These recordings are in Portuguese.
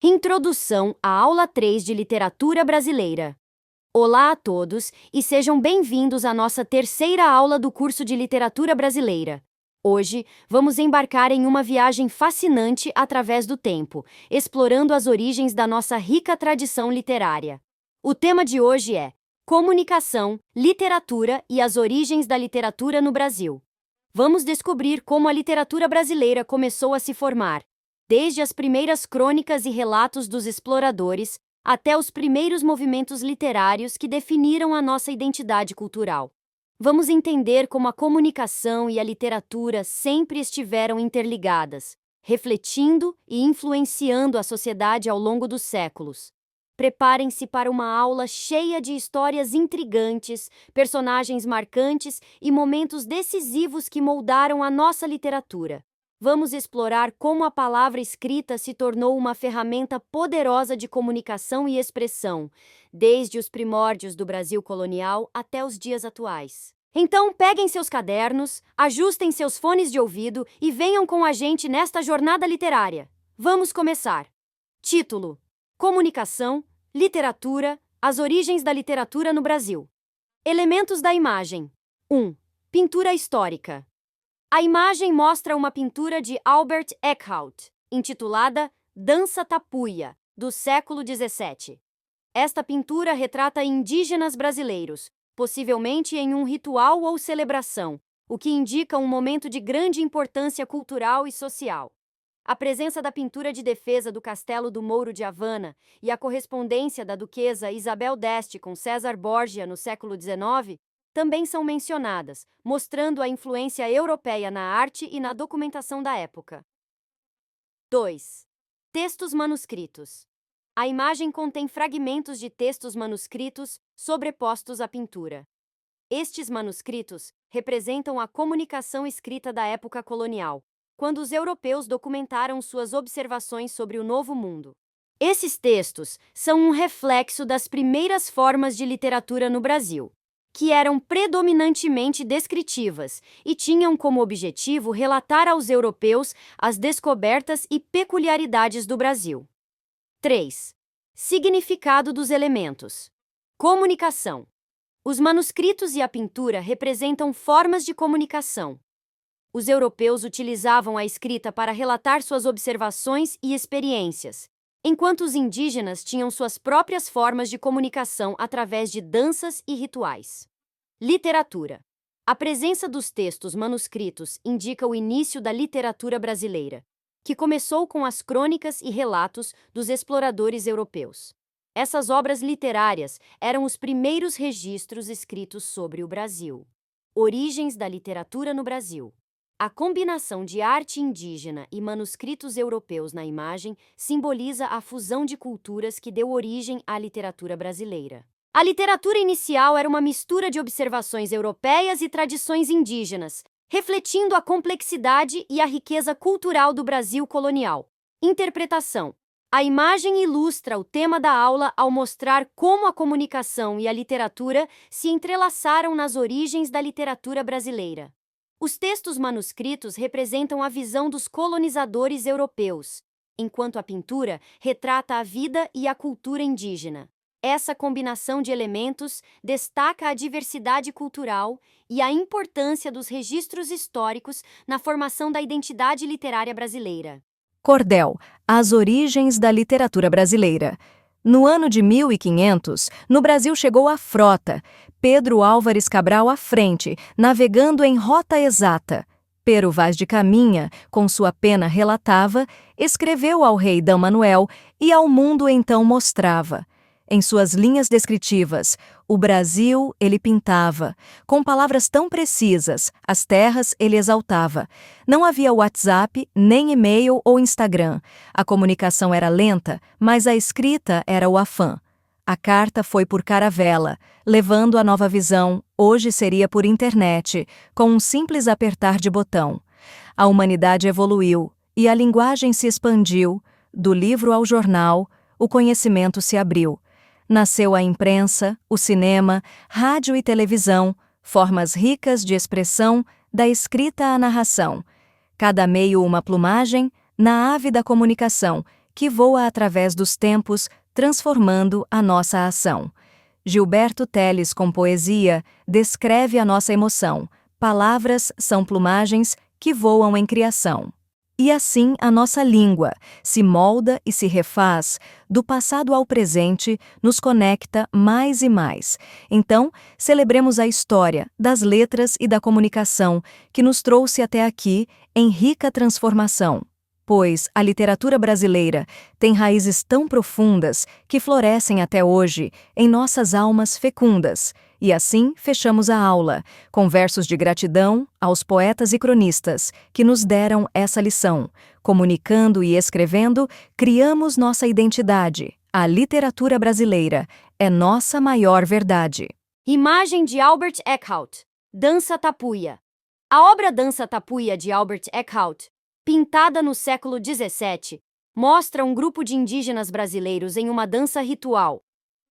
Introdução à aula 3 de Literatura Brasileira. Olá a todos e sejam bem-vindos à nossa terceira aula do curso de Literatura Brasileira. Hoje, vamos embarcar em uma viagem fascinante através do tempo, explorando as origens da nossa rica tradição literária. O tema de hoje é Comunicação, Literatura e as origens da literatura no Brasil. Vamos descobrir como a literatura brasileira começou a se formar, desde as primeiras crônicas e relatos dos exploradores até os primeiros movimentos literários que definiram a nossa identidade cultural. Vamos entender como a comunicação e a literatura sempre estiveram interligadas, refletindo e influenciando a sociedade ao longo dos séculos. Preparem-se para uma aula cheia de histórias intrigantes, personagens marcantes e momentos decisivos que moldaram a nossa literatura. Vamos explorar como a palavra escrita se tornou uma ferramenta poderosa de comunicação e expressão, desde os primórdios do Brasil colonial até os dias atuais. Então, peguem seus cadernos, ajustem seus fones de ouvido e venham com a gente nesta jornada literária. Vamos começar. Título: Comunicação, Literatura, as origens da literatura no Brasil. Elementos da imagem. 1. Pintura histórica. A imagem mostra uma pintura de Albert Eckhout, intitulada Dança Tapuia, do século XVII. Esta pintura retrata indígenas brasileiros, possivelmente em um ritual ou celebração, o que indica um momento de grande importância cultural e social. A presença da pintura de defesa do Castelo do Mouro de Havana e a correspondência da duquesa Isabel d'Este com César Borgia no século XIX também são mencionadas, mostrando a influência europeia na arte e na documentação da época. 2. Textos manuscritos. A imagem contém fragmentos de textos manuscritos sobrepostos à pintura. Estes manuscritos representam a comunicação escrita da época colonial, quando os europeus documentaram suas observações sobre o Novo Mundo. Esses textos são um reflexo das primeiras formas de literatura no Brasil, que eram predominantemente descritivas e tinham como objetivo relatar aos europeus as descobertas e peculiaridades do Brasil. 3. Significado dos elementos. Comunicação. Os manuscritos e a pintura representam formas de comunicação. Os europeus utilizavam a escrita para relatar suas observações e experiências, enquanto os indígenas tinham suas próprias formas de comunicação através de danças e rituais. Literatura. A presença dos textos manuscritos indica o início da literatura brasileira, que começou com as crônicas e relatos dos exploradores europeus. Essas obras literárias eram os primeiros registros escritos sobre o Brasil. Origens da literatura no Brasil. A combinação de arte indígena e manuscritos europeus na imagem simboliza a fusão de culturas que deu origem à literatura brasileira. A literatura inicial era uma mistura de observações europeias e tradições indígenas, refletindo a complexidade e a riqueza cultural do Brasil colonial. Interpretação. A imagem ilustra o tema da aula ao mostrar como a comunicação e a literatura se entrelaçaram nas origens da literatura brasileira. Os textos manuscritos representam a visão dos colonizadores europeus, enquanto a pintura retrata a vida e a cultura indígena. Essa combinação de elementos destaca a diversidade cultural e a importância dos registros históricos na formação da identidade literária brasileira. Cordel, as origens da literatura brasileira. No ano de 1500, no Brasil chegou a frota, Pedro Álvares Cabral à frente, navegando em rota exata. Pero Vaz de Caminha, com sua pena relatava, escreveu ao rei D. Manuel e ao mundo então mostrava. Em suas linhas descritivas, o Brasil ele pintava, com palavras tão precisas, as terras ele exaltava. Não havia WhatsApp, nem e-mail ou Instagram. A comunicação era lenta, mas a escrita era o afã. A carta foi por caravela, levando a nova visão, hoje seria por internet, com um simples apertar de botão. A humanidade evoluiu, e a linguagem se expandiu, do livro ao jornal, o conhecimento se abriu. Nasceu a imprensa, o cinema, rádio e televisão, formas ricas de expressão, da escrita à narração. Cada meio uma plumagem, na ave da comunicação, que voa através dos tempos, transformando a nossa ação. Gilberto Teles, com poesia, descreve a nossa emoção. Palavras são plumagens que voam em criação. E assim a nossa língua se molda e se refaz, do passado ao presente, nos conecta mais e mais. Então, celebremos a história das letras e da comunicação que nos trouxe até aqui em rica transformação. Pois a literatura brasileira tem raízes tão profundas que florescem até hoje em nossas almas fecundas. E assim fechamos a aula, com versos de gratidão aos poetas e cronistas que nos deram essa lição. Comunicando e escrevendo, criamos nossa identidade. A literatura brasileira é nossa maior verdade. Imagem de Albert Eckhout. Dança Tapuia. A obra Dança Tapuia de Albert Eckhout, pintada no século XVII, mostra um grupo de indígenas brasileiros em uma dança ritual.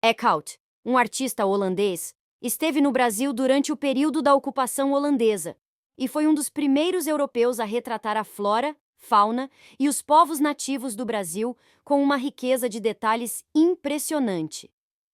Eckhout, um artista holandês, esteve no Brasil durante o período da ocupação holandesa e foi um dos primeiros europeus a retratar a flora, fauna e os povos nativos do Brasil com uma riqueza de detalhes impressionante.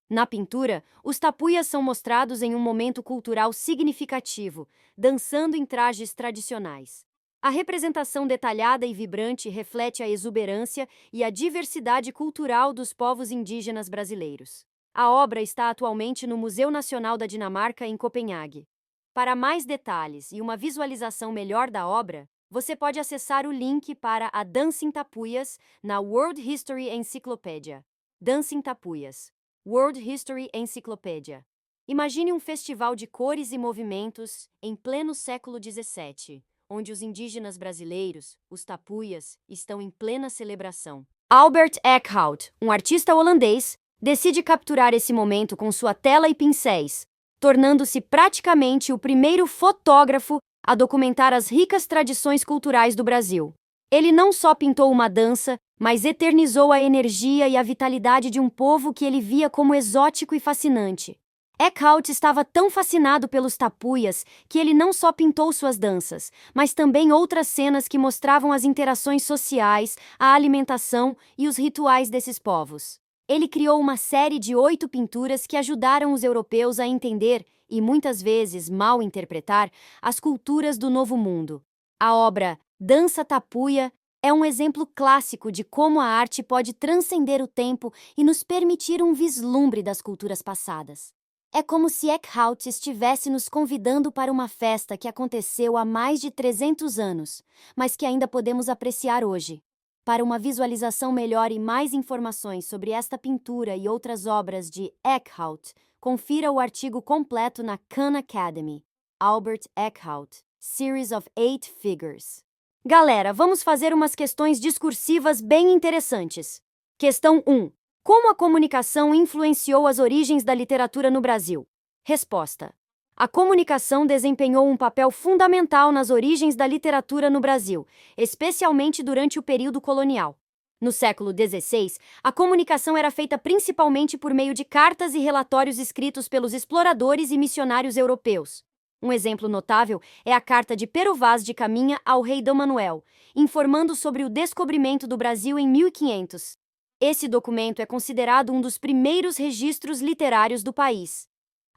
Na pintura, os tapuias são mostrados em um momento cultural significativo, dançando em trajes tradicionais. A representação detalhada e vibrante reflete a exuberância e a diversidade cultural dos povos indígenas brasileiros. A obra está atualmente no Museu Nacional da Dinamarca, em Copenhague. Para mais detalhes e uma visualização melhor da obra, você pode acessar o link para a Dança em Tapuias na World History Encyclopedia. Dança em Tapuias. World History Encyclopedia. Imagine um festival de cores e movimentos em pleno século XVII, onde os indígenas brasileiros, os tapuias, estão em plena celebração. Albert Eckhout, um artista holandês, decide capturar esse momento com sua tela e pincéis, tornando-se praticamente o primeiro fotógrafo a documentar as ricas tradições culturais do Brasil. Ele não só pintou uma dança, mas eternizou a energia e a vitalidade de um povo que ele via como exótico e fascinante. Eckhout estava tão fascinado pelos tapuias que ele não só pintou suas danças, mas também outras cenas que mostravam as interações sociais, a alimentação e os rituais desses povos. Ele criou uma série de 8 pinturas que ajudaram os europeus a entender, e muitas vezes mal interpretar, as culturas do Novo Mundo. A obra Dança Tapuia é um exemplo clássico de como a arte pode transcender o tempo e nos permitir um vislumbre das culturas passadas. É como se Eckhout estivesse nos convidando para uma festa que aconteceu há mais de 300 anos, mas que ainda podemos apreciar hoje. Para uma visualização melhor e mais informações sobre esta pintura e outras obras de Eckhout, confira o artigo completo na Khan Academy. Albert Eckhout, Series of 8 Figures. Galera, vamos fazer umas questões discursivas bem interessantes. Questão 1. Como a comunicação influenciou as origens da literatura no Brasil? Resposta. A comunicação desempenhou um papel fundamental nas origens da literatura no Brasil, especialmente durante o período colonial. No século XVI, a comunicação era feita principalmente por meio de cartas e relatórios escritos pelos exploradores e missionários europeus. Um exemplo notável é a carta de Pero Vaz de Caminha ao rei Dom Manuel, informando sobre o descobrimento do Brasil em 1500. Esse documento é considerado um dos primeiros registros literários do país.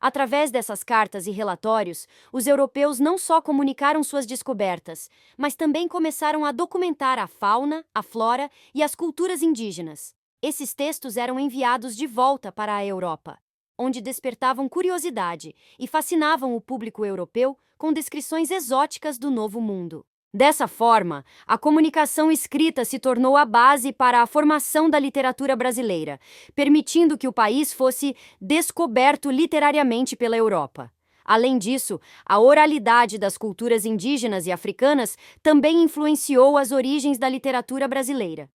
Através dessas cartas e relatórios, os europeus não só comunicaram suas descobertas, mas também começaram a documentar a fauna, a flora e as culturas indígenas. Esses textos eram enviados de volta para a Europa, onde despertavam curiosidade e fascinavam o público europeu com descrições exóticas do Novo Mundo. Dessa forma, a comunicação escrita se tornou a base para a formação da literatura brasileira, permitindo que o país fosse descoberto literariamente pela Europa. Além disso, a oralidade das culturas indígenas e africanas também influenciou as origens da literatura brasileira.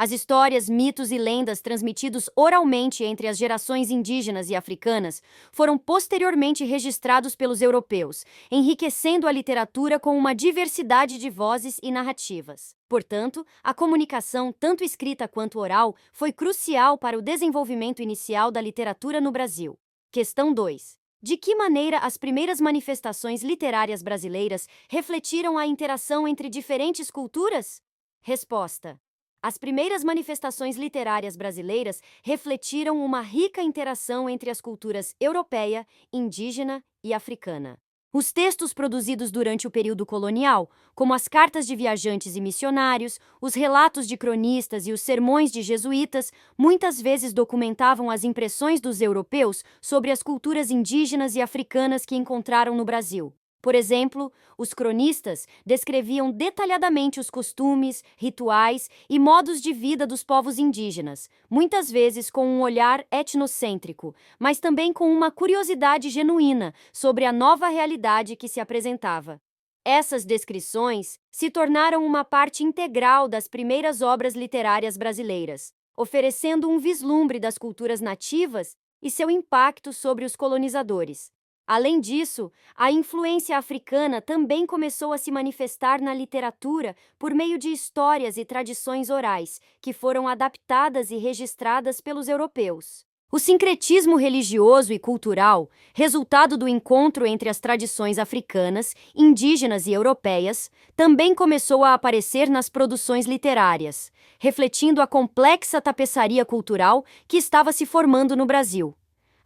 As histórias, mitos e lendas transmitidos oralmente entre as gerações indígenas e africanas foram posteriormente registrados pelos europeus, enriquecendo a literatura com uma diversidade de vozes e narrativas. Portanto, a comunicação, tanto escrita quanto oral, foi crucial para o desenvolvimento inicial da literatura no Brasil. Questão 2. De que maneira as primeiras manifestações literárias brasileiras refletiram a interação entre diferentes culturas? Resposta. As primeiras manifestações literárias brasileiras refletiram uma rica interação entre as culturas europeia, indígena e africana. Os textos produzidos durante o período colonial, como as cartas de viajantes e missionários, os relatos de cronistas e os sermões de jesuítas, muitas vezes documentavam as impressões dos europeus sobre as culturas indígenas e africanas que encontraram no Brasil. Por exemplo, os cronistas descreviam detalhadamente os costumes, rituais e modos de vida dos povos indígenas, muitas vezes com um olhar etnocêntrico, mas também com uma curiosidade genuína sobre a nova realidade que se apresentava. Essas descrições se tornaram uma parte integral das primeiras obras literárias brasileiras, oferecendo um vislumbre das culturas nativas e seu impacto sobre os colonizadores. Além disso, a influência africana também começou a se manifestar na literatura por meio de histórias e tradições orais, que foram adaptadas e registradas pelos europeus. O sincretismo religioso e cultural, resultado do encontro entre as tradições africanas, indígenas e europeias, também começou a aparecer nas produções literárias, refletindo a complexa tapeçaria cultural que estava se formando no Brasil.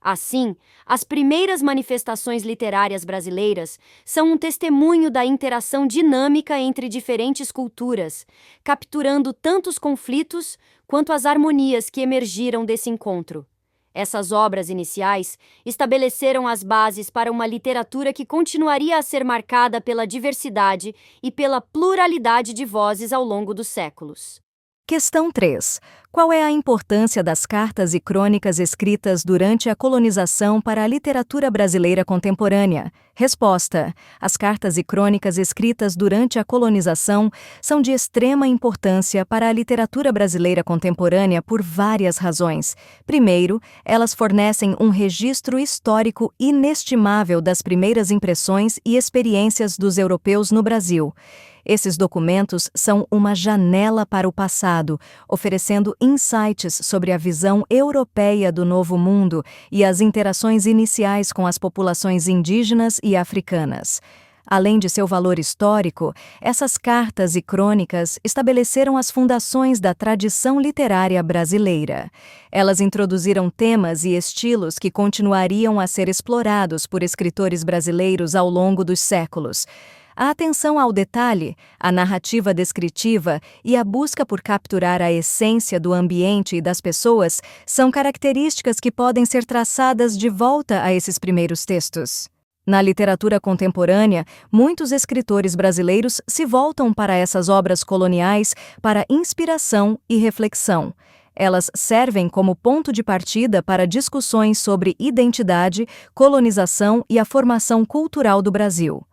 Assim, as primeiras manifestações literárias brasileiras são um testemunho da interação dinâmica entre diferentes culturas, capturando tanto os conflitos quanto as harmonias que emergiram desse encontro. Essas obras iniciais estabeleceram as bases para uma literatura que continuaria a ser marcada pela diversidade e pela pluralidade de vozes ao longo dos séculos. Questão 3. Qual é a importância das cartas e crônicas escritas durante a colonização para a literatura brasileira contemporânea? Resposta: as cartas e crônicas escritas durante a colonização são de extrema importância para a literatura brasileira contemporânea por várias razões. Primeiro, elas fornecem um registro histórico inestimável das primeiras impressões e experiências dos europeus no Brasil. Esses documentos são uma janela para o passado, oferecendo insights sobre a visão europeia do Novo Mundo e as interações iniciais com as populações indígenas e africanas. Além de seu valor histórico, essas cartas e crônicas estabeleceram as fundações da tradição literária brasileira. Elas introduziram temas e estilos que continuariam a ser explorados por escritores brasileiros ao longo dos séculos. A atenção ao detalhe, a narrativa descritiva e a busca por capturar a essência do ambiente e das pessoas são características que podem ser traçadas de volta a esses primeiros textos. Na literatura contemporânea, muitos escritores brasileiros se voltam para essas obras coloniais para inspiração e reflexão. Elas servem como ponto de partida para discussões sobre identidade, colonização e a formação cultural do Brasil.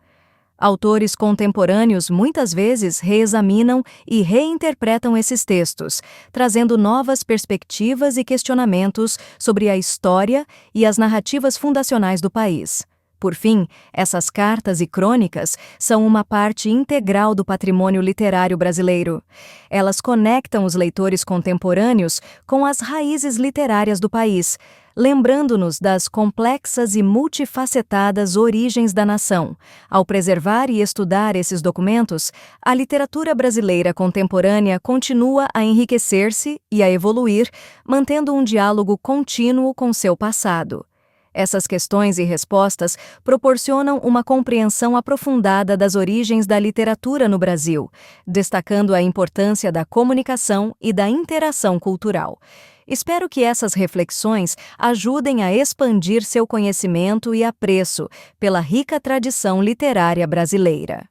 Autores contemporâneos muitas vezes reexaminam e reinterpretam esses textos, trazendo novas perspectivas e questionamentos sobre a história e as narrativas fundacionais do país. Por fim, essas cartas e crônicas são uma parte integral do patrimônio literário brasileiro. Elas conectam os leitores contemporâneos com as raízes literárias do país, lembrando-nos das complexas e multifacetadas origens da nação. Ao preservar e estudar esses documentos, a literatura brasileira contemporânea continua a enriquecer-se e a evoluir, mantendo um diálogo contínuo com seu passado. Essas questões e respostas proporcionam uma compreensão aprofundada das origens da literatura no Brasil, destacando a importância da comunicação e da interação cultural. Espero que essas reflexões ajudem a expandir seu conhecimento e apreço pela rica tradição literária brasileira.